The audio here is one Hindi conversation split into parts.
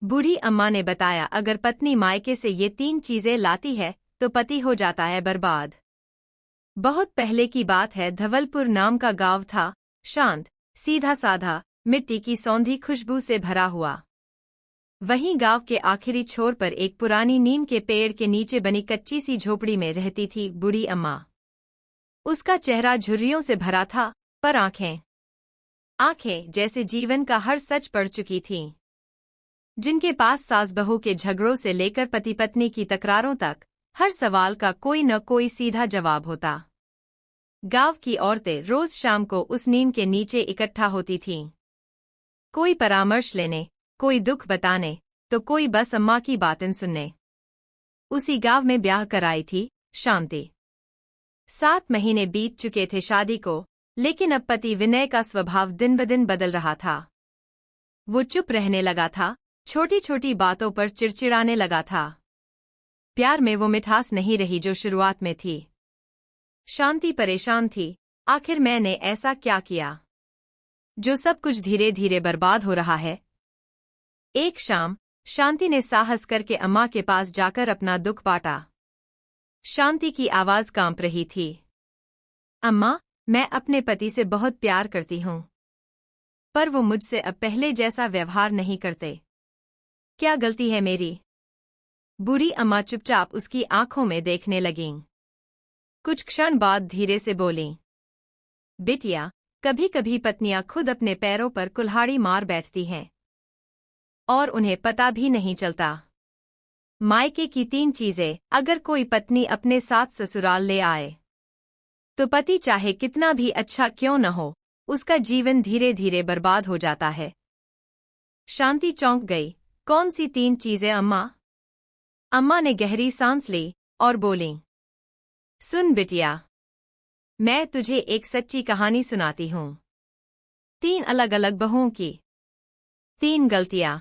बूढ़ी अम्मा ने बताया, अगर पत्नी मायके से ये 3 चीजें लाती है तो पति हो जाता है बर्बाद। बहुत पहले की बात है, धवलपुर नाम का गांव था, शांत, सीधा साधा, मिट्टी की सौंधी खुशबू से भरा हुआ। वहीं गांव के आखिरी छोर पर एक पुरानी नीम के पेड़ के नीचे बनी कच्ची सी झोपड़ी में रहती थी बूढ़ी अम्मा। उसका चेहरा झुर्रियों से भरा था, पर आंखें जैसे जीवन का हर सच पढ़ चुकी थीं, जिनके पास सास बहू के झगड़ों से लेकर पति पत्नी की तकरारों तक हर सवाल का कोई न कोई सीधा जवाब होता। गांव की औरतें रोज शाम को उस नीम के नीचे इकट्ठा होती थीं, कोई परामर्श लेने, कोई दुख बताने, तो कोई बस अम्मा की बातें सुनने। उसी गांव में ब्याह कराई थी शांति। 7 महीने बीत चुके थे शादी को, लेकिन अब पति विनय का स्वभाव दिन ब दिन बदल रहा था। वो चुप रहने लगा था, छोटी छोटी बातों पर चिड़चिड़ाने लगा था। प्यार में वो मिठास नहीं रही जो शुरुआत में थी। शांति परेशान थी, आखिर मैंने ऐसा क्या किया जो सब कुछ धीरे धीरे बर्बाद हो रहा है। एक शाम शांति ने साहस करके अम्मा के पास जाकर अपना दुख बांटा। शांति की आवाज कांप रही थी। अम्मा, मैं अपने पति से बहुत प्यार करती हूँ, पर वो मुझसे अब पहले जैसा व्यवहार नहीं करते। क्या गलती है मेरी? बूढ़ी अम्मा चुपचाप उसकी आंखों में देखने लगीं। कुछ क्षण बाद धीरे से बोलीं, बिटिया, कभी कभी पत्नियां खुद अपने पैरों पर कुल्हाड़ी मार बैठती हैं और उन्हें पता भी नहीं चलता। मायके की 3 चीजें अगर कोई पत्नी अपने साथ ससुराल ले आए तो पति चाहे कितना भी अच्छा क्यों न हो, उसका जीवन धीरे धीरे बर्बाद हो जाता है। शांति चौंक गई। कौन सी 3 चीजें अम्मा? अम्मा ने गहरी सांस ली और बोलीं, सुन बिटिया, मैं तुझे एक सच्ची कहानी सुनाती हूँ। 3 अलग अलग बहुओं की 3 गलतियां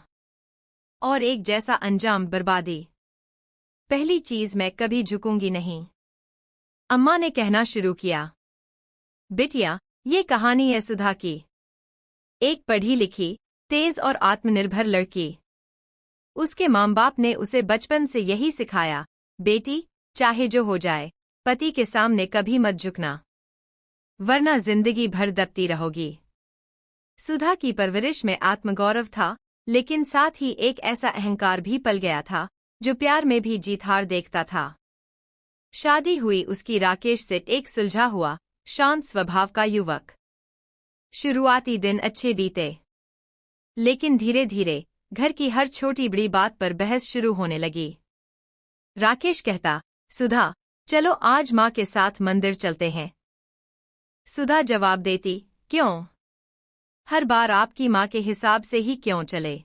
और एक जैसा अंजाम, बर्बादी। पहली चीज, मैं कभी झुकूंगी नहीं। अम्मा ने कहना शुरू किया, बिटिया, ये कहानी है सुधा की, एक पढ़ी लिखी, तेज और आत्मनिर्भर लड़की। उसके माँ बाप ने उसे बचपन से यही सिखाया, बेटी, चाहे जो हो जाए, पति के सामने कभी मत झुकना, वरना जिंदगी भर दबती रहोगी। सुधा की परवरिश में आत्मगौरव था, लेकिन साथ ही एक ऐसा अहंकार भी पल गया था जो प्यार में भी जीत हार देखता था। शादी हुई उसकी राकेश से, एक सुलझा हुआ, शांत स्वभाव का युवक। शुरुआती दिन अच्छे बीते, लेकिन धीरे धीरे घर की हर छोटी बड़ी बात पर बहस शुरू होने लगी। राकेश कहता, सुधा, चलो आज माँ के साथ मंदिर चलते हैं। सुधा जवाब देती, क्यों? हर बार आपकी माँ के हिसाब से ही क्यों चले?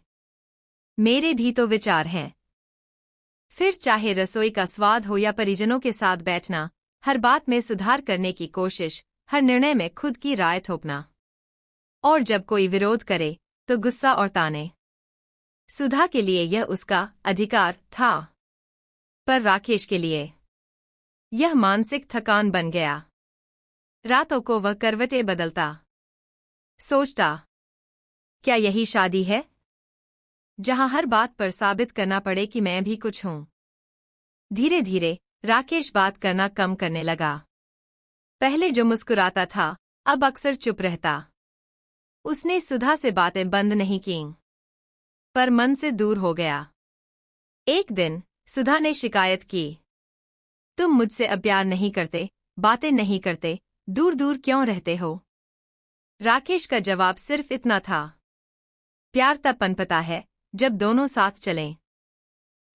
मेरे भी तो विचार हैं। फिर चाहे रसोई का स्वाद हो या परिजनों के साथ बैठना, हर बात में सुधार करने की कोशिश, हर निर्णय में खुद की राय थोपना। और जब कोई विरोध करे तो गुस्सा और ताने। सुधा के लिए यह उसका अधिकार था, पर राकेश के लिए यह मानसिक थकान बन गया। रातों को वह करवटें बदलता, सोचता, क्या यही शादी है, जहां हर बात पर साबित करना पड़े कि मैं भी कुछ हूं? धीरे धीरे राकेश बात करना कम करने लगा। पहले जो मुस्कुराता था, अब अक्सर चुप रहता। उसने सुधा से बातें बंद नहीं कीं, पर मन से दूर हो गया। एक दिन सुधा ने शिकायत की, तुम मुझसे अब प्यार नहीं करते, बातें नहीं करते, दूर दूर क्यों रहते हो? राकेश का जवाब सिर्फ इतना था, प्यार तब पनपता है जब दोनों साथ चलें।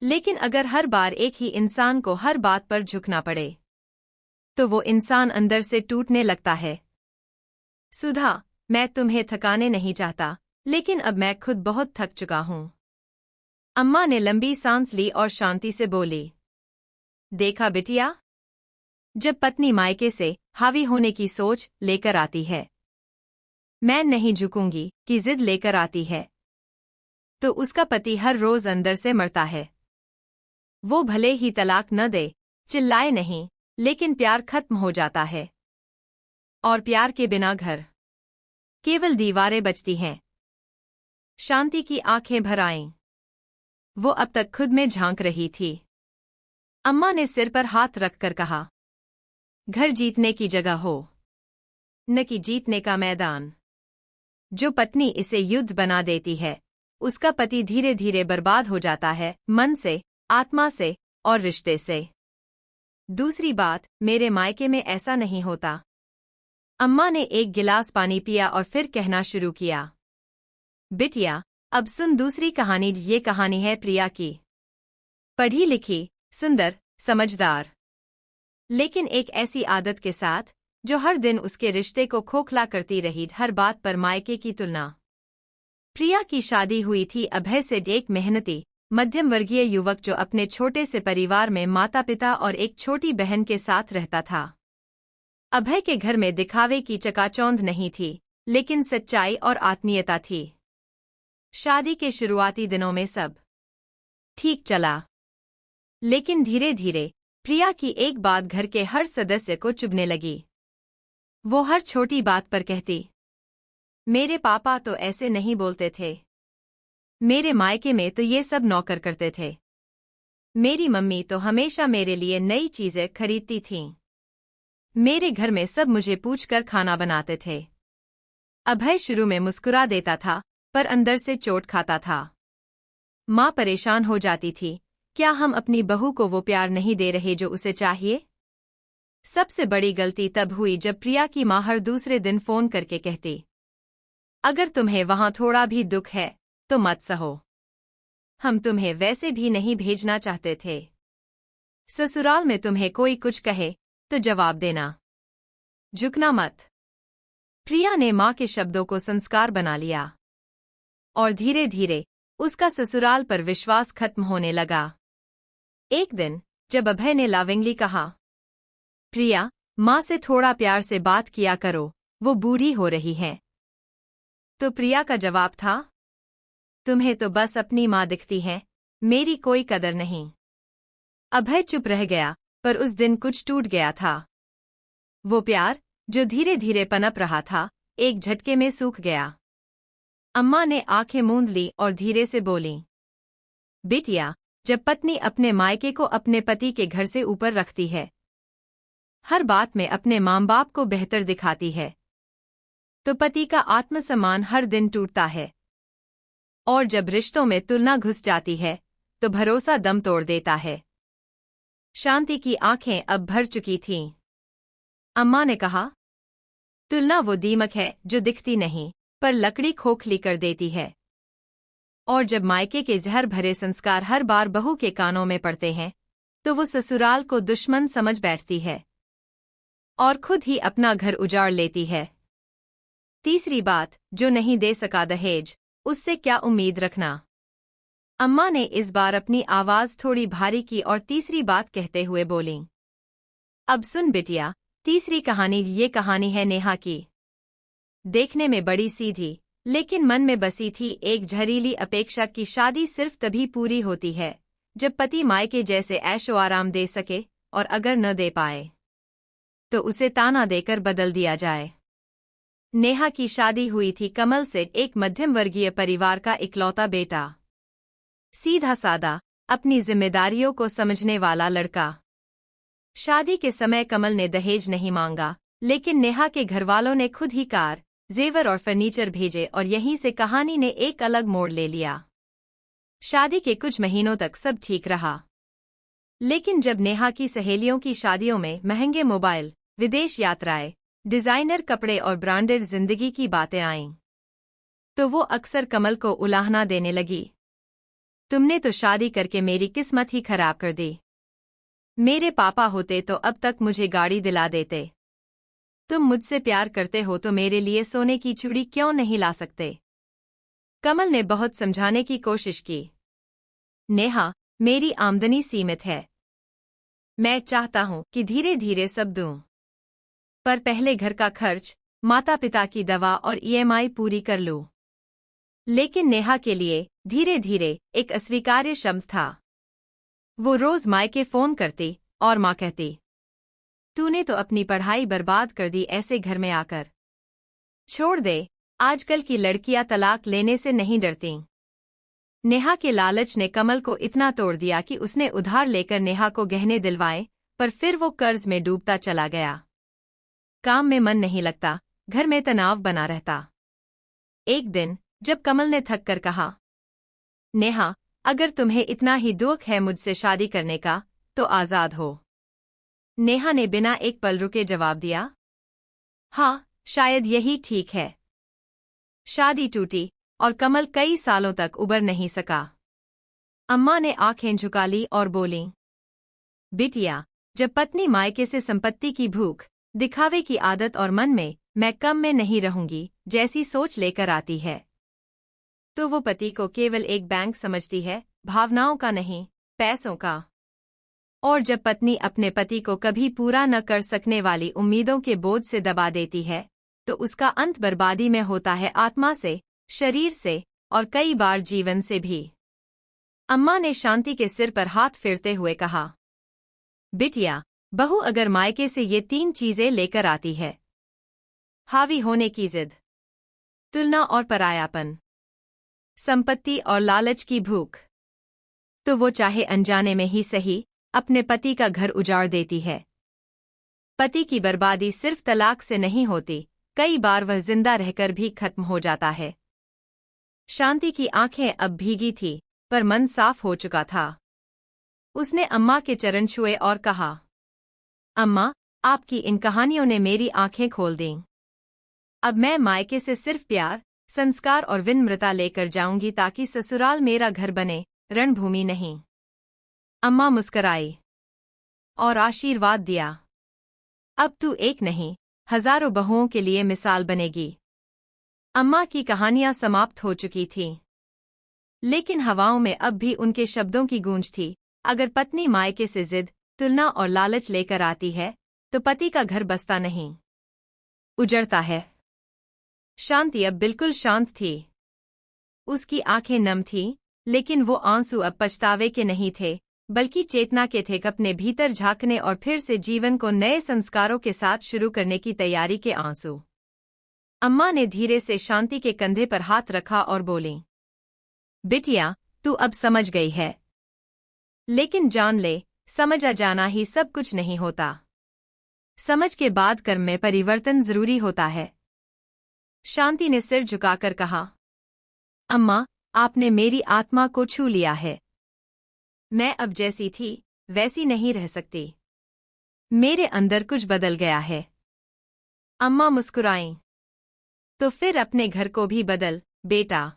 लेकिन अगर हर बार एक ही इंसान को हर बात पर झुकना पड़े, तो वो इंसान अंदर से टूटने लगता है। सुधा, मैं तुम्हें थकाने नहीं चाहता, लेकिन अब मैं खुद बहुत थक चुका हूं। अम्मा ने लंबी सांस ली और शांति से बोली, देखा बिटिया, जब पत्नी मायके से हावी होने की सोच लेकर आती है, मैं नहीं झुकूंगी कि जिद लेकर आती है, तो उसका पति हर रोज अंदर से मरता है। वो भले ही तलाक न दे, चिल्लाए नहीं, लेकिन प्यार खत्म हो जाता है। और प्यार के बिना घर केवल दीवारें बचती हैं। शांति की आंखें भर आईं। वो अब तक खुद में झांक रही थी। अम्मा ने सिर पर हाथ रखकर कहा, घर जीतने की जगह हो, न कि जीतने का मैदान। जो पत्नी इसे युद्ध बना देती है, उसका पति धीरे धीरे बर्बाद हो जाता है, मन से, आत्मा से और रिश्ते से। दूसरी बात, मेरे मायके में ऐसा नहीं होता। अम्मा ने एक गिलास पानी पिया और फिर कहना शुरू किया, बिटिया, अब सुन दूसरी कहानी। ये कहानी है प्रिया की। पढ़ी लिखी, सुंदर, समझदार, लेकिन एक ऐसी आदत के साथ जो हर दिन उसके रिश्ते को खोखला करती रही, हर बात पर मायके की तुलना। प्रिया की शादी हुई थी अभय से, एक मेहनती, मध्यम वर्गीय युवक जो अपने छोटे से परिवार में माता पिता और एक छोटी बहन के साथ रहता था। अभय के घर में दिखावे की चकाचौंध नहीं थी, लेकिन सच्चाई और आत्मीयता थी। शादी के शुरुआती दिनों में सब ठीक चला, लेकिन धीरे धीरे प्रिया की एक बात घर के हर सदस्य को चुभने लगी। वो हर छोटी बात पर कहती, मेरे पापा तो ऐसे नहीं बोलते थे, मेरे मायके में तो ये सब नौकर करते थे, मेरी मम्मी तो हमेशा मेरे लिए नई चीजें खरीदती थीं, मेरे घर में सब मुझे पूछकर खाना बनाते थे। अभय शुरू में मुस्कुरा देता था, पर अंदर से चोट खाता था। माँ परेशान हो जाती थी, क्या हम अपनी बहू को वो प्यार नहीं दे रहे जो उसे चाहिए? सबसे बड़ी गलती तब हुई जब प्रिया की माँ हर दूसरे दिन फोन करके कहती, अगर तुम्हें वहां थोड़ा भी दुख है तो मत सहो, हम तुम्हें वैसे भी नहीं भेजना चाहते थे। ससुराल में तुम्हें कोई कुछ कहे तो जवाब देना, झुकना मत। प्रिया ने माँ के शब्दों को संस्कार बना लिया और धीरे धीरे उसका ससुराल पर विश्वास खत्म होने लगा। एक दिन जब अभय ने लाविंगली कहा, प्रिया, माँ से थोड़ा प्यार से बात किया करो, वो बूढ़ी हो रही है, तो प्रिया का जवाब था, तुम्हें तो बस अपनी माँ दिखती है, मेरी कोई कदर नहीं। अभय चुप रह गया, पर उस दिन कुछ टूट गया था। वो प्यार जो धीरे धीरे पनप रहा था, एक झटके में सूख गया। अम्मा ने आंखें मूंद ली और धीरे से बोली, बिटिया, जब पत्नी अपने मायके को अपने पति के घर से ऊपर रखती है, हर बात में अपने माँ बाप को बेहतर दिखाती है, तो पति का आत्मसम्मान हर दिन टूटता है। और जब रिश्तों में तुलना घुस जाती है, तो भरोसा दम तोड़ देता है। शांति की आंखें अब भर चुकी थीं। अम्मा ने कहा, तुलना वो दीमक है जो दिखती नहीं, पर लकड़ी खोखली कर देती है। और जब मायके के जहर भरे संस्कार हर बार बहू के कानों में पड़ते हैं, तो वो ससुराल को दुश्मन समझ बैठती है और खुद ही अपना घर उजाड़ लेती है। तीसरी बात, जो नहीं दे सका दहेज, उससे क्या उम्मीद रखना। अम्मा ने इस बार अपनी आवाज थोड़ी भारी की और तीसरी बात कहते हुए बोलीं, अब सुन बिटिया, तीसरी कहानी। ये कहानी है नेहा की। देखने में बड़ी सीधी, लेकिन मन में बसी थी एक जहरीली अपेक्षा की शादी सिर्फ तभी पूरी होती है जब पति मायके जैसे ऐशो आराम दे सके, और अगर न दे पाए तो उसे ताना देकर बदल दिया जाए। नेहा की शादी हुई थी कमल से, एक मध्यम वर्गीय परिवार का इकलौता बेटा। सीधा सादा, अपनी जिम्मेदारियों को समझने वाला लड़का। शादी के समय कमल ने दहेज नहीं मांगा, लेकिन नेहा के घरवालों ने खुद ही कार, जेवर और फर्नीचर भेजे और यहीं से कहानी ने एक अलग मोड़ ले लिया। शादी के कुछ महीनों तक सब ठीक रहा, लेकिन जब नेहा की सहेलियों की शादियों में महंगे मोबाइल, विदेश यात्राएं, डिजाइनर कपड़े और ब्रांडेड जिंदगी की बातें आईं, तो वो अक्सर कमल को उलाहना देने लगी, तुमने तो शादी करके मेरी किस्मत ही खराब कर दी। मेरे पापा होते तो अब तक मुझे गाड़ी दिला देते। तुम मुझसे प्यार करते हो तो मेरे लिए सोने की चूड़ी क्यों नहीं ला सकते? कमल ने बहुत समझाने की कोशिश की। नेहा, मेरी आमदनी सीमित है, मैं चाहता हूं कि धीरे धीरे सब दूं, पर पहले घर का खर्च, माता पिता की दवा और ईएमआई पूरी कर लूं। लेकिन नेहा के लिए धीरे धीरे एक अस्वीकार्य शब्द था। वो रोज मायके फोन करती और माँ कहती, तूने तो अपनी पढ़ाई बर्बाद कर दी ऐसे घर में आकर। छोड़ दे, आजकल की लड़कियां तलाक लेने से नहीं डरतीं। नेहा के लालच ने कमल को इतना तोड़ दिया कि उसने उधार लेकर नेहा को गहने दिलवाए, पर फिर वो कर्ज में डूबता चला गया। काम में मन नहीं लगता, घर में तनाव बना रहता। एक दिन जब कमल ने थक कर कहा, नेहा, अगर तुम्हें इतना ही दुख है मुझसे शादी करने का, तो आजाद हो। नेहा ने बिना एक पल रुके जवाब दिया, हाँ, शायद यही ठीक है। शादी टूटी और कमल कई सालों तक उबर नहीं सका। अम्मा ने आंखें झुका ली और बोलीं, बिटिया, जब पत्नी मायके से संपत्ति की भूख, दिखावे की आदत और मन में मैं कम में नहीं रहूंगी जैसी सोच लेकर आती है, तो वो पति को केवल एक बैंक समझती है, भावनाओं का नहीं, पैसों का। और जब पत्नी अपने पति को कभी पूरा न कर सकने वाली उम्मीदों के बोझ से दबा देती है, तो उसका अंत बर्बादी में होता है, आत्मा से, शरीर से और कई बार जीवन से भी। अम्मा ने शांति के सिर पर हाथ फेरते हुए कहा, बिटिया, बहू अगर मायके से ये 3 चीजें लेकर आती है, हावी होने की जिद, तुलना और परायापन, संपत्ति और लालच की भूख, तो वो चाहे अनजाने में ही सही अपने पति का घर उजाड़ देती है। पति की बर्बादी सिर्फ तलाक से नहीं होती, कई बार वह जिंदा रहकर भी खत्म हो जाता है। शांति की आंखें अब भीगी थी, पर मन साफ हो चुका था। उसने अम्मा के चरण छुए और कहा, अम्मा, आपकी इन कहानियों ने मेरी आंखें खोल दीं। अब मैं मायके से सिर्फ प्यार, संस्कार और विनम्रता लेकर जाऊंगी, ताकि ससुराल मेरा घर बने, रणभूमि नहीं। अम्मा मुस्कराई और आशीर्वाद दिया, अब तू एक नहीं, हजारों बहुओं के लिए मिसाल बनेगी। अम्मा की कहानियां समाप्त हो चुकी थीं, लेकिन हवाओं में अब भी उनके शब्दों की गूंज थी। अगर पत्नी मायके से जिद, तुलना और लालच लेकर आती है, तो पति का घर बसता नहीं, उजड़ता है। शांति अब बिल्कुल शांत थी। उसकी आंखें नम थीं, लेकिन वो आंसू अब पछतावे के नहीं थे, बल्कि चेतना के थे, अपने भीतर झांकने और फिर से जीवन को नए संस्कारों के साथ शुरू करने की तैयारी के आंसू। अम्मा ने धीरे से शांति के कंधे पर हाथ रखा और बोली, बिटिया, तू अब समझ गई है, लेकिन जान ले, समझ आ जाना ही सब कुछ नहीं होता। समझ के बाद कर्म में परिवर्तन जरूरी होता है। शांति ने सिर झुकाकर कहा, अम्मा, आपने मेरी आत्मा को छू लिया है। मैं अब जैसी थी वैसी नहीं रह सकती। मेरे अंदर कुछ बदल गया है। अम्मा मुस्कुराईं, तो फिर अपने घर को भी बदल, बेटा।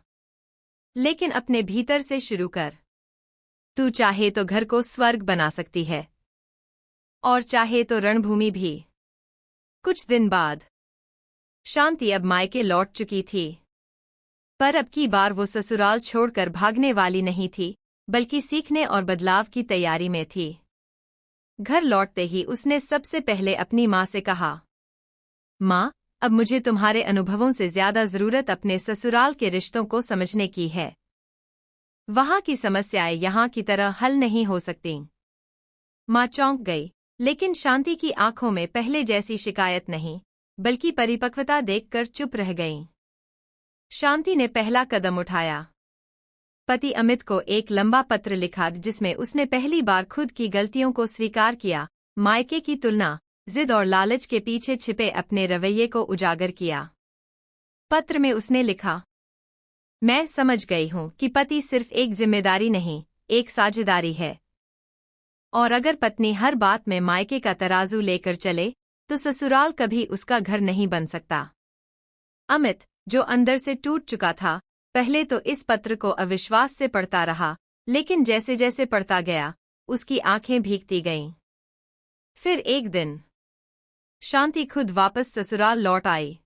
लेकिन अपने भीतर से शुरू कर। तू चाहे तो घर को स्वर्ग बना सकती है, और चाहे तो रणभूमि भी। कुछ दिन बाद शांति अब मायके लौट चुकी थी, पर अब की बार वो ससुराल छोड़कर भागने वाली नहीं थी, बल्कि सीखने और बदलाव की तैयारी में थी। घर लौटते ही उसने सबसे पहले अपनी माँ से कहा, माँ, अब मुझे तुम्हारे अनुभवों से ज्यादा जरूरत अपने ससुराल के रिश्तों को समझने की है। वहाँ की समस्याएं यहाँ की तरह हल नहीं हो सकती। माँ चौंक गई, लेकिन शांति की आंखों में पहले जैसी शिकायत नहीं, बल्कि परिपक्वता देखकर चुप रह गईं। शांति ने पहला कदम उठाया। पति अमित को एक लंबा पत्र लिखा, जिसमें उसने पहली बार खुद की गलतियों को स्वीकार किया, मायके की तुलना, जिद और लालच के पीछे छिपे अपने रवैये को उजागर किया। पत्र में उसने लिखा, मैं समझ गई हूं कि पति सिर्फ एक जिम्मेदारी नहीं, एक साझेदारी है। और अगर पत्नी हर बात में मायके का तराजू लेकर चले, तो ससुराल कभी उसका घर नहीं बन सकता। अमित, जो अंदर से टूट चुका था, पहले तो इस पत्र को अविश्वास से पढ़ता रहा, लेकिन जैसे जैसे पढ़ता गया, उसकी आंखें भीगती गईं। फिर एक दिन शांति खुद वापस ससुराल लौट आई।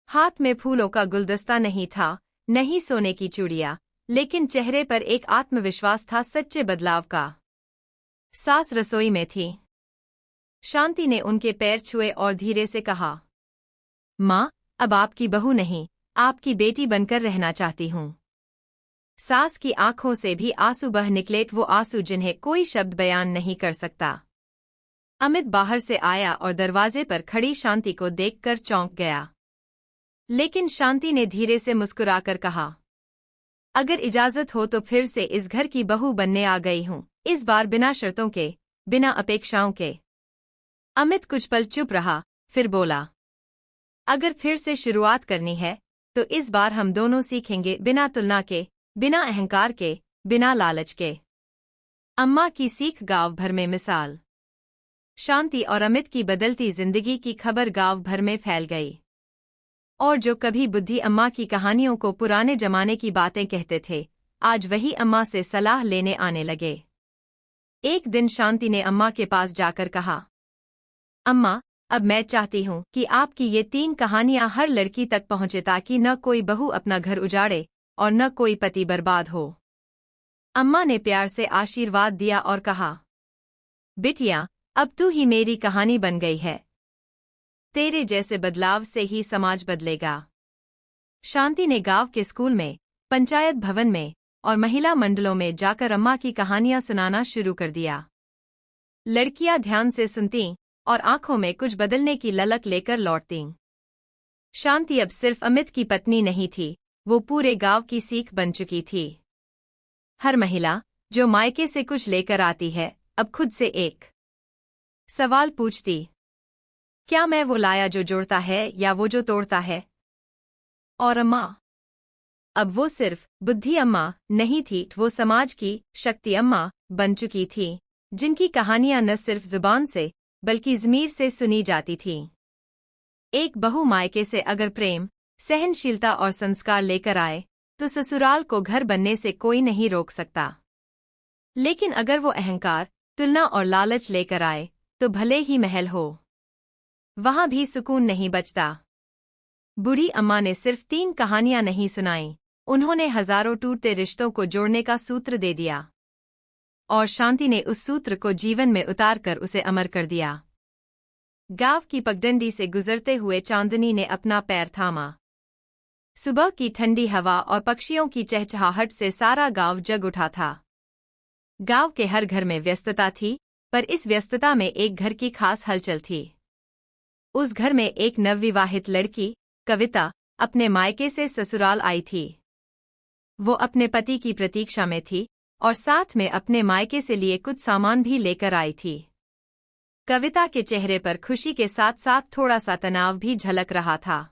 हाथ में फूलों का गुलदस्ता नहीं था, नहीं सोने की चूड़ियां, लेकिन चेहरे पर एक आत्मविश्वास था, सच्चे बदलाव का। सास रसोई में थी। शांति ने उनके पैर छुए और धीरे से कहा, माँ, अब आपकी बहू नहीं, आपकी बेटी बनकर रहना चाहती हूँ। सास की आंखों से भी आंसू बह निकले, वो आंसू जिन्हें कोई शब्द बयान नहीं कर सकता। अमित बाहर से आया और दरवाजे पर खड़ी शांति को देखकर चौंक गया। लेकिन शांति ने धीरे से मुस्कुराकर कहा, अगर इजाजत हो तो फिर से इस घर की बहू बनने आ गई हूँ, इस बार बिना शर्तों के, बिना अपेक्षाओं के। अमित कुछ पल चुप रहा, फिर बोला, अगर फिर से शुरुआत करनी है तो इस बार हम दोनों सीखेंगे बिना तुलना के, बिना अहंकार के, बिना लालच के। अम्मा की सीख गांव भर में मिसाल। शांति और अमित की बदलती जिंदगी की खबर गांव भर में फैल गई। और जो कभी बुद्धि अम्मा की कहानियों को पुराने जमाने की बातें कहते थे, आज वही अम्मा से सलाह लेने आने लगे। एक दिन शांति ने अम्मा के पास जाकर कहा, अम्मा, अब मैं चाहती हूँ कि आपकी ये 3 कहानियां हर लड़की तक पहुँचे ताकि न कोई बहू अपना घर उजाड़े और न कोई पति बर्बाद हो। अम्मा ने प्यार से आशीर्वाद दिया और कहा, बिटिया, अब तू ही मेरी कहानी बन गई है। तेरे जैसे बदलाव से ही समाज बदलेगा। शांति ने गांव के स्कूल में, पंचायत भवन में और महिला मंडलों में जाकर अम्मा की कहानियां सुनाना शुरू कर दिया। लड़कियां ध्यान से सुनतीं और आंखों में कुछ बदलने की ललक लेकर लौटतीं। शांति अब सिर्फ अमित की पत्नी नहीं थी, वो पूरे गांव की सीख बन चुकी थी। हर महिला जो मायके से कुछ लेकर आती है, अब खुद से एक सवाल पूछती, क्या मैं वो लाया जो जोड़ता है या वो जो तोड़ता है? और अम्मा, अब वो सिर्फ बुद्धि अम्मा नहीं थी, वो समाज की शक्ति अम्मा बन चुकी थी, जिनकी कहानियां न सिर्फ जुबान से बल्कि ज़मीर से सुनी जाती थीं। एक बहू मायके से अगर प्रेम, सहनशीलता और संस्कार लेकर आए तो ससुराल को घर बनने से कोई नहीं रोक सकता। लेकिन अगर वो अहंकार, तुलना और लालच लेकर आए तो भले ही महल हो, वहां भी सुकून नहीं बचता। बूढ़ी अम्मा ने सिर्फ 3 कहानियां नहीं सुनाईं, उन्होंने हजारों टूटते रिश्तों को जोड़ने का सूत्र दे दिया। और शांति ने उस सूत्र को जीवन में उतारकर उसे अमर कर दिया। गांव की पगडंडी से गुजरते हुए चांदनी ने अपना पैर थामा। सुबह की ठंडी हवा और पक्षियों की चहचहाहट से सारा गांव जग उठा था। गांव के हर घर में व्यस्तता थी, पर इस व्यस्तता में एक घर की खास हलचल थी। उस घर में एक नवविवाहित लड़की, कविता, अपने मायके से ससुराल आई थी। वो अपने पति की प्रतीक्षा में थी और साथ में अपने मायके से लिए कुछ सामान भी लेकर आई थी। कविता के चेहरे पर खुशी के साथ साथ थोड़ा सा तनाव भी झलक रहा था।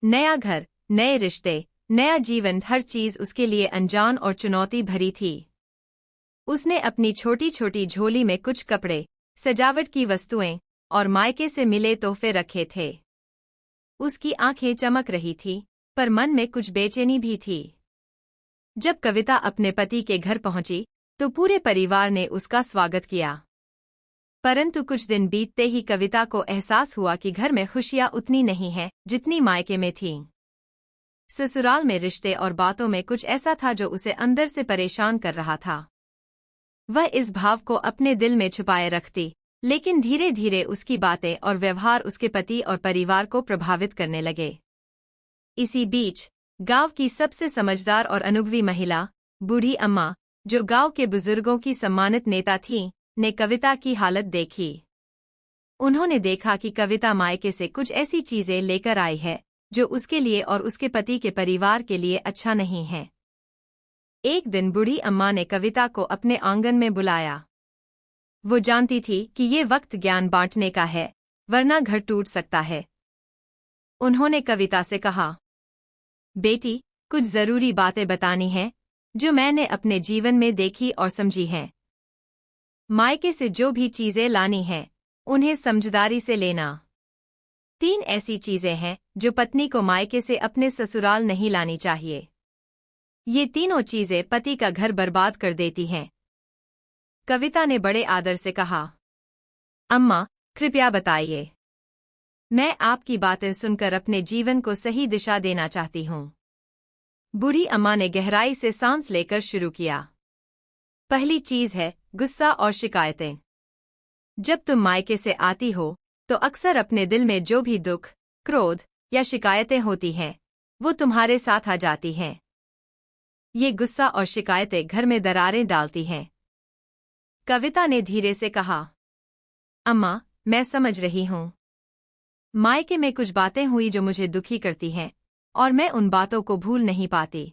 नया घर, नए रिश्ते, नया जीवन, हर चीज उसके लिए अनजान और चुनौती भरी थी। उसने अपनी छोटी छोटी झोली में कुछ कपड़े, सजावट की वस्तुएं और मायके से मिले तोहफे रखे थे। उसकी आंखें चमक रही थीं, पर मन में कुछ बेचैनी भी थी। जब कविता अपने पति के घर पहुंची तो पूरे परिवार ने उसका स्वागत किया। परंतु कुछ दिन बीतते ही कविता को एहसास हुआ कि घर में खुशियां उतनी नहीं हैं जितनी मायके में थीं। ससुराल में रिश्ते और बातों में कुछ ऐसा था जो उसे अंदर से परेशान कर रहा था। वह इस भाव को अपने दिल में छुपाए रखती, लेकिन धीरे धीरे उसकी बातें और व्यवहार उसके पति और परिवार को प्रभावित करने लगे। इसी बीच गांव की सबसे समझदार और अनुभवी महिला, बूढ़ी अम्मा, जो गांव के बुजुर्गों की सम्मानित नेता थीं, ने कविता की हालत देखी। उन्होंने देखा कि कविता मायके से कुछ ऐसी चीजें लेकर आई है जो उसके लिए और उसके पति के परिवार के लिए अच्छा नहीं है। एक दिन बूढ़ी अम्मा ने कविता को अपने आंगन में बुलाया। वो जानती थी कि ये वक्त ज्ञान बांटने का है, वरना घर टूट सकता है। उन्होंने कविता से कहा, बेटी, कुछ जरूरी बातें बतानी हैं जो मैंने अपने जीवन में देखी और समझी हैं। मायके से जो भी चीजें लानी हैं, उन्हें समझदारी से लेना। 3 ऐसी चीजें हैं जो पत्नी को मायके से अपने ससुराल नहीं लानी चाहिए। ये तीनों चीजें पति का घर बर्बाद कर देती हैं। कविता ने बड़े आदर से कहा, अम्मा, कृपया बताइए। मैं आपकी बातें सुनकर अपने जीवन को सही दिशा देना चाहती हूँ। बूढ़ी अम्मा ने गहराई से सांस लेकर शुरू किया। पहली चीज है गुस्सा और शिकायतें। जब तुम मायके से आती हो तो अक्सर अपने दिल में जो भी दुख, क्रोध या शिकायतें होती हैं, वो तुम्हारे साथ आ जाती हैं। ये गुस्सा और शिकायतें घर में दरारें डालती हैं। कविता ने धीरे से कहा, अम्मा, मैं समझ रही हूँ। मायके में कुछ बातें हुई जो मुझे दुखी करती हैं, और मैं उन बातों को भूल नहीं पाती।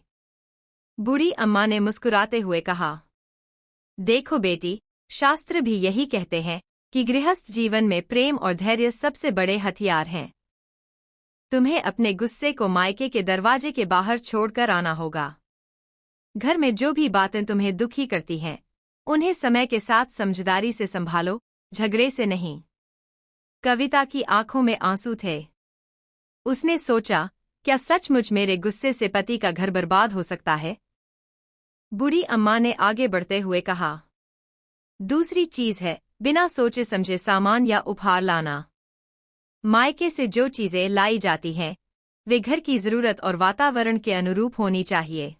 बूढ़ी अम्मा ने मुस्कुराते हुए कहा, देखो बेटी, शास्त्र भी यही कहते हैं कि गृहस्थ जीवन में प्रेम और धैर्य सबसे बड़े हथियार हैं। तुम्हें अपने गुस्से को मायके के दरवाजे के बाहर छोड़कर आना होगा। घर में जो भी बातें तुम्हें दुखी करती हैं, उन्हें समय के साथ समझदारी से संभालो, झगड़े से नहीं। कविता की आंखों में आंसू थे। उसने सोचा, क्या सचमुच मेरे गुस्से से पति का घर बर्बाद हो सकता है? बूढ़ी अम्मा ने आगे बढ़ते हुए कहा, दूसरी चीज है बिना सोचे समझे सामान या उपहार लाना। मायके से जो चीजें लाई जाती हैं, वे घर की जरूरत और वातावरण के अनुरूप होनी चाहिए।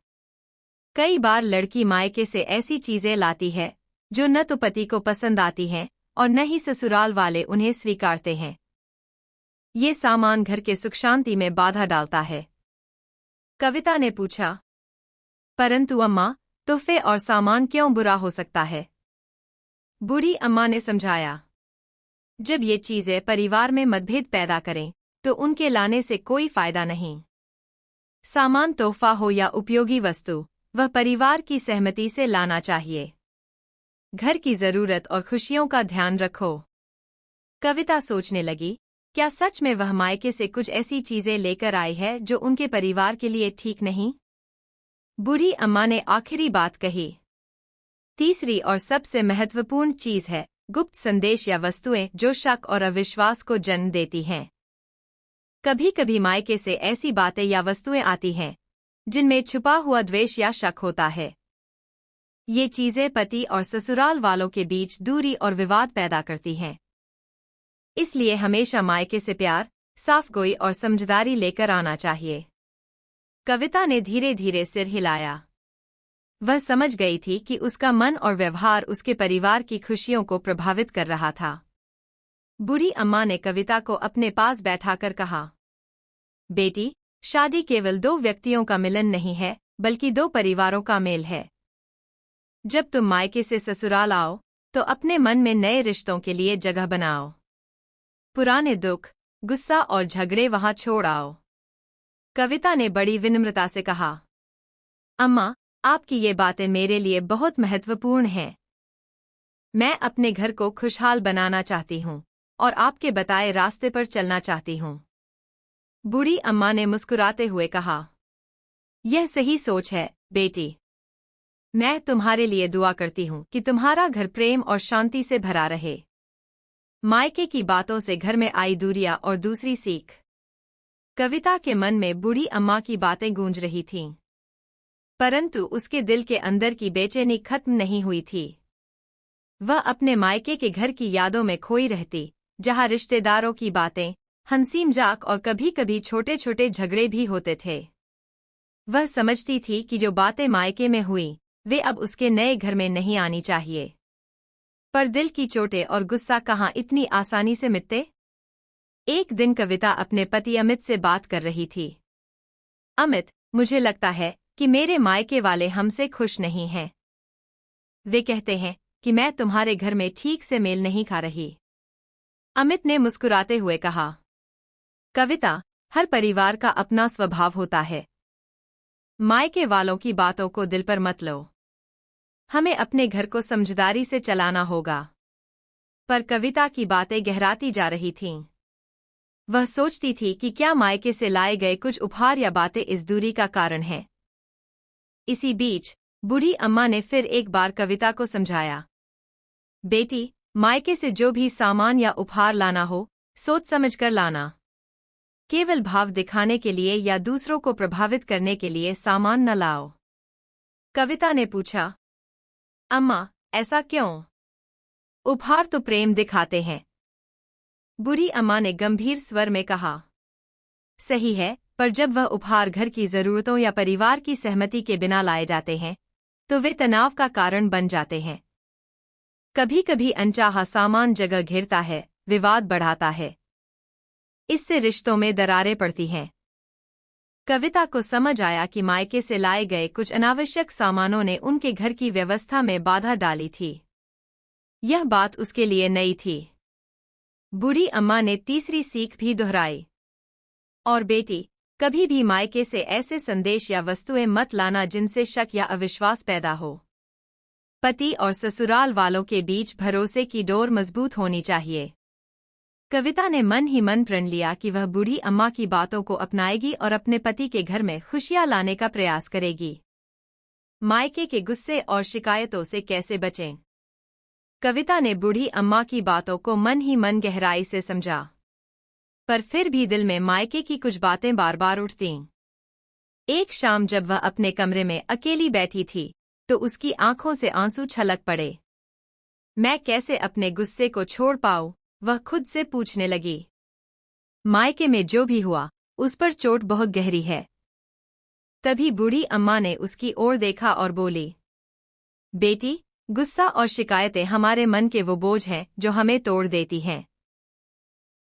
कई बार लड़की मायके से ऐसी चीजें लाती है जो न तो पति को पसंद आती हैं और न ही ससुराल वाले उन्हें स्वीकारते हैं। ये सामान घर के सुख शांति में बाधा डालता है। कविता ने पूछा, परंतु अम्मा, तोहफे और सामान क्यों बुरा हो सकता है? बूढ़ी अम्मा ने समझाया, जब ये चीजें परिवार में मतभेद पैदा करें तो उनके लाने से कोई फायदा नहीं। सामान तोहफा हो या उपयोगी वस्तु, वह परिवार की सहमति से लाना चाहिए। घर की जरूरत और खुशियों का ध्यान रखो। कविता सोचने लगी, क्या सच में वह मायके से कुछ ऐसी चीजें लेकर आई है जो उनके परिवार के लिए ठीक नहीं? बूढ़ी अम्मा ने आखिरी बात कही, तीसरी और सबसे महत्वपूर्ण चीज है गुप्त संदेश या वस्तुएं जो शक और अविश्वास को जन्म देती हैं। कभी कभी मायके से ऐसी बातें या वस्तुएं आती हैं जिनमें छुपा हुआ द्वेष या शक होता है। ये चीजें पति और ससुराल वालों के बीच दूरी और विवाद पैदा करती हैं। इसलिए हमेशा मायके से प्यार, साफगोई और समझदारी लेकर आना चाहिए। कविता ने धीरे धीरे सिर हिलाया। वह समझ गई थी कि उसका मन और व्यवहार उसके परिवार की खुशियों को प्रभावित कर रहा था। बूढ़ी अम्मा ने कविता को अपने पास बैठाकर कहा, बेटी, शादी केवल दो व्यक्तियों का मिलन नहीं है, बल्कि दो परिवारों का मेल है। जब तुम मायके से ससुराल आओ, तो अपने मन में नए रिश्तों के लिए जगह बनाओ। पुराने दुख, गुस्सा और झगड़े वहां छोड़ आओ। कविता ने बड़ी विनम्रता से कहा, अम्मा, आपकी ये बातें मेरे लिए बहुत महत्वपूर्ण हैं। मैं अपने घर को खुशहाल बनाना चाहती हूँ और आपके बताए रास्ते पर चलना चाहती हूँ। बूढ़ी अम्मा ने मुस्कुराते हुए कहा, यह सही सोच है, बेटी। मैं तुम्हारे लिए दुआ करती हूँ कि तुम्हारा घर प्रेम और शांति से भरा रहे। मायके की बातों से घर में आई दूरियां और दूसरी सीख। कविता के मन में बूढ़ी अम्मा की बातें गूंज रही थीं, परंतु उसके दिल के अंदर की बेचैनी खत्म नहीं हुई थी। वह अपने मायके के घर की यादों में खोई रहती, जहां रिश्तेदारों की बातें, हंसी मजाक और कभी कभी छोटे छोटे झगड़े भी होते थे। वह समझती थी कि जो बातें मायके में हुई, वे अब उसके नए घर में नहीं आनी चाहिए। पर दिल की चोटें और गुस्सा कहाँ इतनी आसानी से मिटते? एक दिन कविता अपने पति अमित से बात कर रही थी। अमित, मुझे लगता है कि मेरे मायके वाले हमसे खुश नहीं हैं। वे कहते हैं कि मैं तुम्हारे घर में ठीक से मेल नहीं खा रही। अमित ने मुस्कुराते हुए कहा, कविता, हर परिवार का अपना स्वभाव होता है। मायके वालों की बातों को दिल पर मत लो। हमें अपने घर को समझदारी से चलाना होगा। पर कविता की बातें गहराती जा रही थीं। वह सोचती थी कि क्या मायके से लाए गए कुछ उपहार या बातें इस दूरी का कारण हैं। इसी बीच बूढ़ी अम्मा ने फिर एक बार कविता को समझाया, बेटी, मायके से जो भी सामान या उपहार लाना हो, सोच समझ कर लाना। केवल भाव दिखाने के लिए या दूसरों को प्रभावित करने के लिए सामान न लाओ। कविता ने पूछा, अम्मा, ऐसा क्यों? उपहार तो प्रेम दिखाते हैं। बूढ़ी अम्मा ने गंभीर स्वर में कहा, सही है, पर जब वह उपहार घर की जरूरतों या परिवार की सहमति के बिना लाए जाते हैं, तो वे तनाव का कारण बन जाते हैं। कभी कभी अनचाहा सामान जगह घेरता है, विवाद बढ़ाता है। इससे रिश्तों में दरारें पड़ती हैं। कविता को समझ आया कि मायके से लाए गए कुछ अनावश्यक सामानों ने उनके घर की व्यवस्था में बाधा डाली थी। यह बात उसके लिए नई थी। बूढ़ी अम्मा ने तीसरी सीख भी दोहराई, और बेटी, कभी भी मायके से ऐसे संदेश या वस्तुएं मत लाना जिनसे शक या अविश्वास पैदा हो। पति और ससुराल वालों के बीच भरोसे की डोर मजबूत होनी चाहिए। कविता ने मन ही मन प्रण लिया कि वह बूढ़ी अम्मा की बातों को अपनाएगी और अपने पति के घर में खुशियां लाने का प्रयास करेगी। मायके के गुस्से और शिकायतों से कैसे बचें? कविता ने बूढ़ी अम्मा की बातों को मन ही मन गहराई से समझा, पर फिर भी दिल में मायके की कुछ बातें बार बार उठतीं। एक शाम जब वह अपने कमरे में अकेली बैठी थी, तो उसकी आंखों से आंसू छलक पड़े। मैं कैसे अपने गुस्से को छोड़ पाऊं? वह खुद से पूछने लगी। मायके में जो भी हुआ, उस पर चोट बहुत गहरी है। तभी बूढ़ी अम्मा ने उसकी ओर देखा और बोली, बेटी, गुस्सा और शिकायतें हमारे मन के वो बोझ हैं जो हमें तोड़ देती हैं।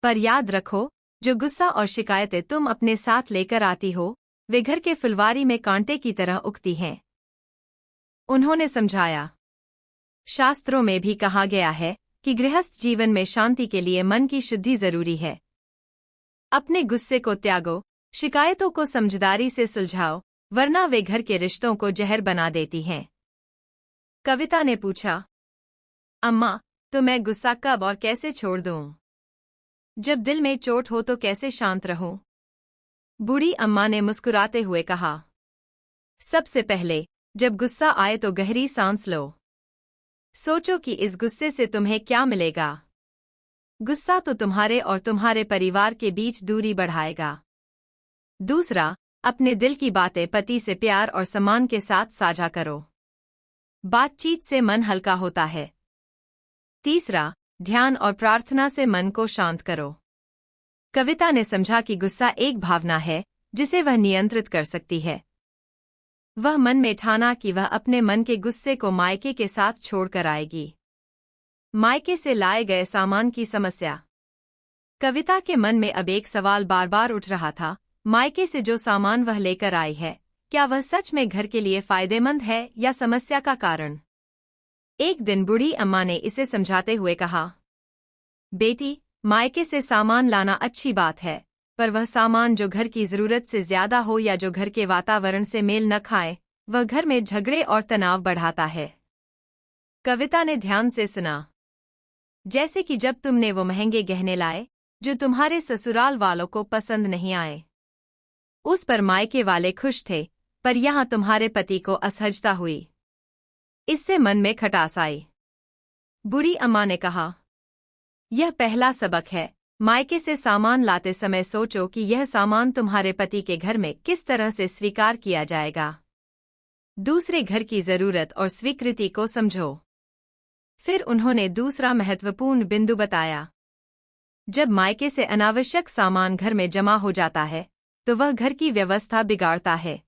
पर याद रखो, जो गुस्सा और शिकायतें तुम अपने साथ लेकर आती हो, वे घर के फुलवारी में कांटे की तरह उगती हैं। उन्होंने समझाया, शास्त्रों में भी कहा गया है कि गृहस्थ जीवन में शांति के लिए मन की शुद्धि जरूरी है। अपने गुस्से को त्यागो, शिकायतों को समझदारी से सुलझाओ, वरना वे घर के रिश्तों को जहर बना देती हैं। कविता ने पूछा, अम्मा, तो मैं गुस्सा कब और कैसे छोड़ दूं? जब दिल में चोट हो तो कैसे शांत रहूं? बूढ़ी अम्मा ने मुस्कुराते हुए कहा, सबसे पहले जब गुस्सा आए तो गहरी सांस लो। सोचो कि इस गुस्से से तुम्हें क्या मिलेगा। गुस्सा तो तुम्हारे और तुम्हारे परिवार के बीच दूरी बढ़ाएगा। दूसरा, अपने दिल की बातें पति से प्यार और सम्मान के साथ साझा करो। बातचीत से मन हल्का होता है। तीसरा, ध्यान और प्रार्थना से मन को शांत करो। कविता ने समझा कि गुस्सा एक भावना है जिसे वह नियंत्रित कर सकती है। वह मन में ठाना कि वह अपने मन के गुस्से को मायके के साथ छोड़कर आएगी। मायके से लाए गए सामान की समस्या। कविता के मन में अब एक सवाल बार बार उठ रहा था, मायके से जो सामान वह लेकर आई है, क्या वह सच में घर के लिए फायदेमंद है या समस्या का कारण? एक दिन बूढ़ी अम्मा ने इसे समझाते हुए कहा, बेटी, मायके से सामान लाना अच्छी बात है, पर वह सामान जो घर की जरूरत से ज्यादा हो या जो घर के वातावरण से मेल न खाए, वह घर में झगड़े और तनाव बढ़ाता है। कविता ने ध्यान से सुना। जैसे कि जब तुमने वो महंगे गहने लाए जो तुम्हारे ससुराल वालों को पसंद नहीं आए। उस पर मायके वाले खुश थे, पर यहाँ तुम्हारे पति को असहजता हुई। इससे मन में खटास आई। बूढ़ी अम्मा ने कहा, यह पहला सबक है। मायके से सामान लाते समय सोचो कि यह सामान तुम्हारे पति के घर में किस तरह से स्वीकार किया जाएगा। दूसरे घर की जरूरत और स्वीकृति को समझो। फिर उन्होंने दूसरा महत्वपूर्ण बिंदु बताया। जब मायके से अनावश्यक सामान घर में जमा हो जाता है, तो वह घर की व्यवस्था बिगाड़ता है।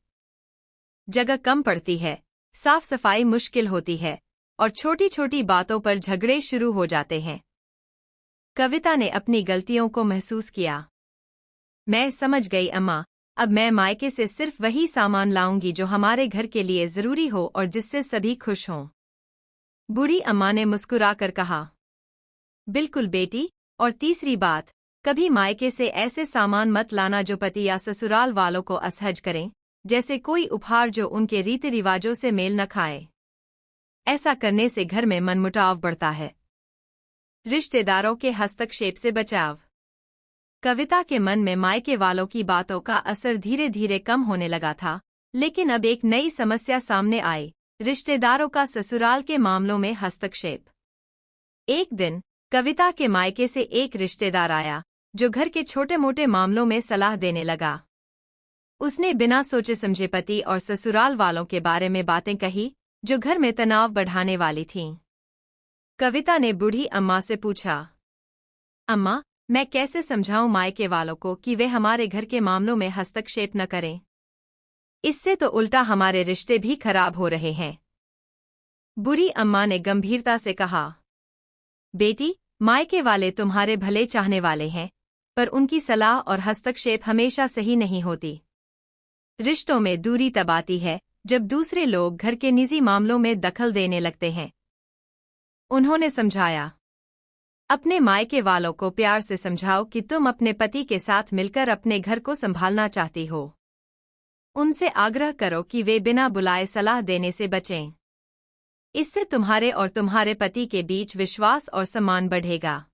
जगह कम पड़ती है, साफ सफाई मुश्किल होती है और छोटी छोटी बातों पर झगड़े शुरू हो जाते हैं। कविता ने अपनी गलतियों को महसूस किया। मैं समझ गई अम्मा, अब मैं मायके से सिर्फ वही सामान लाऊंगी जो हमारे घर के लिए जरूरी हो और जिससे सभी खुश हों। बूढ़ी अम्मा ने मुस्कुराकर कहा, बिल्कुल बेटी, और तीसरी बात, कभी मायके से ऐसे सामान मत लाना जो पति या ससुराल वालों को असहज करें, जैसे कोई उपहार जो उनके रीति रिवाजों से मेल न खाए। ऐसा करने से घर में मनमुटाव बढ़ता है। रिश्तेदारों के हस्तक्षेप से बचाव। कविता के मन में मायके वालों की बातों का असर धीरे धीरे कम होने लगा था, लेकिन अब एक नई समस्या सामने आई, रिश्तेदारों का ससुराल के मामलों में हस्तक्षेप। एक दिन कविता के मायके से एक रिश्तेदार आया, जो घर के छोटे मोटे मामलों में सलाह देने लगा। उसने बिना सोचे समझे पति और ससुराल वालों के बारे में बातें कही, जो घर में तनाव बढ़ाने वाली थीं। कविता ने बूढ़ी अम्मा से पूछा, अम्मा, मैं कैसे समझाऊं मायके वालों को कि वे हमारे घर के मामलों में हस्तक्षेप न करें? इससे तो उल्टा हमारे रिश्ते भी खराब हो रहे हैं। बूढ़ी अम्मा ने गंभीरता से कहा, बेटी, मायके वाले तुम्हारे भले चाहने वाले हैं, पर उनकी सलाह और हस्तक्षेप हमेशा सही नहीं होती। रिश्तों में दूरी तब आती है जब दूसरे लोग घर के निजी मामलों में दखल देने लगते हैं। उन्होंने समझाया, अपने मायके वालों को प्यार से समझाओ कि तुम अपने पति के साथ मिलकर अपने घर को संभालना चाहती हो। उनसे आग्रह करो कि वे बिना बुलाए सलाह देने से बचें। इससे तुम्हारे और तुम्हारे पति के बीच विश्वास और सम्मान बढ़ेगा।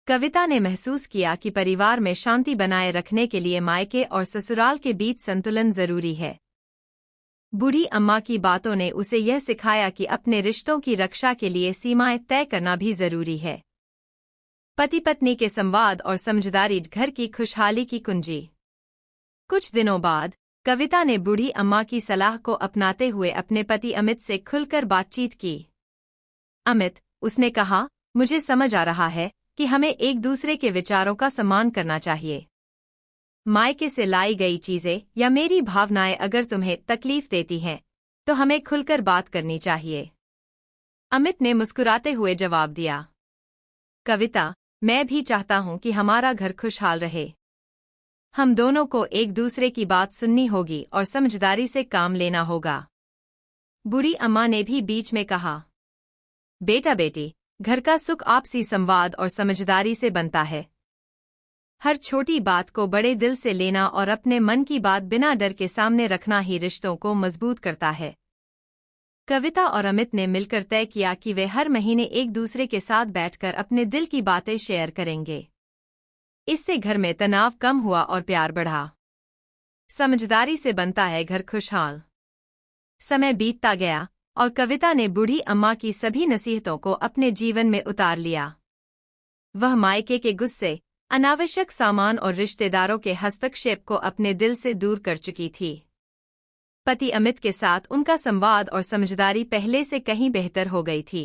कविता ने महसूस किया कि परिवार में शांति बनाए रखने के लिए मायके और ससुराल के बीच संतुलन जरूरी है। बूढ़ी अम्मा की बातों ने उसे यह सिखाया कि अपने रिश्तों की रक्षा के लिए सीमाएं तय करना भी जरूरी है। पति पत्नी के संवाद और समझदारी घर की खुशहाली की कुंजी। कुछ दिनों बाद कविता ने बूढ़ी अम्मा की सलाह को अपनाते हुए अपने पति अमित से खुलकर बातचीत की। अमित, उसने कहा, मुझे समझ आ रहा है कि हमें एक दूसरे के विचारों का सम्मान करना चाहिए। मायके से लाई गई चीजें या मेरी भावनाएं अगर तुम्हें तकलीफ देती हैं, तो हमें खुलकर बात करनी चाहिए। अमित ने मुस्कुराते हुए जवाब दिया। कविता, मैं भी चाहता हूं कि हमारा घर खुशहाल रहे। हम दोनों को एक दूसरे की बात सुननी होगी और समझदारी से काम लेना होगा। बूढ़ी अम्मा ने भी बीच में कहा, बेटा बेटी, घर का सुख आपसी संवाद और समझदारी से बनता है। हर छोटी बात को बड़े दिल से लेना और अपने मन की बात बिना डर के सामने रखना ही रिश्तों को मजबूत करता है। कविता और अमित ने मिलकर तय किया कि वे हर महीने एक दूसरे के साथ बैठकर अपने दिल की बातें शेयर करेंगे। इससे घर में तनाव कम हुआ और प्यार बढ़ा। समझदारी से बनता है घर खुशहाल। समय बीतता गया और कविता ने बूढ़ी अम्मा की सभी नसीहतों को अपने जीवन में उतार लिया। वह मायके के गुस्से, अनावश्यक सामान और रिश्तेदारों के हस्तक्षेप को अपने दिल से दूर कर चुकी थी। पति अमित के साथ उनका संवाद और समझदारी पहले से कहीं बेहतर हो गई थी।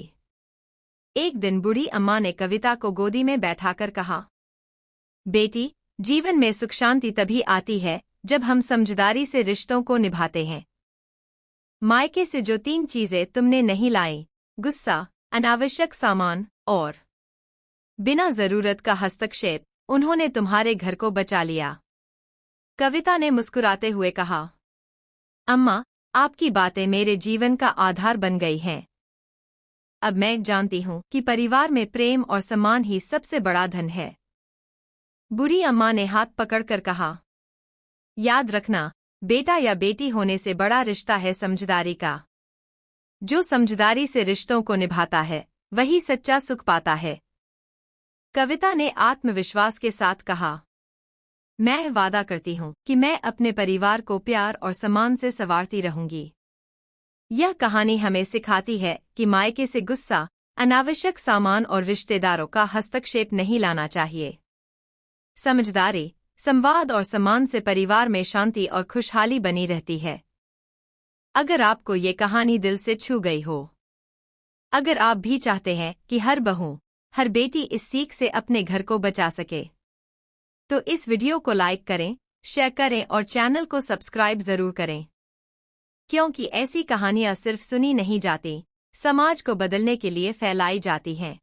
एक दिन बूढ़ी अम्मा ने कविता को गोदी में बैठाकर कहा, बेटी, जीवन में सुख शांति तभी आती है जब हम समझदारी से रिश्तों को निभाते हैं। मायके से जो 3 चीजें तुमने नहीं लाई, गुस्सा, अनावश्यक सामान और बिना जरूरत का हस्तक्षेप, उन्होंने तुम्हारे घर को बचा लिया। कविता ने मुस्कुराते हुए कहा, अम्मा, आपकी बातें मेरे जीवन का आधार बन गई हैं। अब मैं जानती हूं कि परिवार में प्रेम और सम्मान ही सबसे बड़ा धन है। बूढ़ी अम्मा ने हाथ पकड़कर कहा, याद रखना, बेटा या बेटी होने से बड़ा रिश्ता है समझदारी का। जो समझदारी से रिश्तों को निभाता है, वही सच्चा सुख पाता है। कविता ने आत्मविश्वास के साथ कहा, मैं वादा करती हूं कि मैं अपने परिवार को प्यार और सम्मान से संवारती रहूंगी। यह कहानी हमें सिखाती है कि मायके से गुस्सा, अनावश्यक सामान और रिश्तेदारों का हस्तक्षेप नहीं लाना चाहिए। समझदारी, संवाद और सम्मान से परिवार में शांति और खुशहाली बनी रहती है। अगर आपको ये कहानी दिल से छू गई हो, अगर आप भी चाहते हैं कि हर बहू, हर बेटी इस सीख से अपने घर को बचा सके, तो इस वीडियो को लाइक करें, शेयर करें और चैनल को सब्सक्राइब जरूर करें। क्योंकि ऐसी कहानियां सिर्फ सुनी नहीं जाती, समाज को बदलने के लिए फैलाई जाती हैं।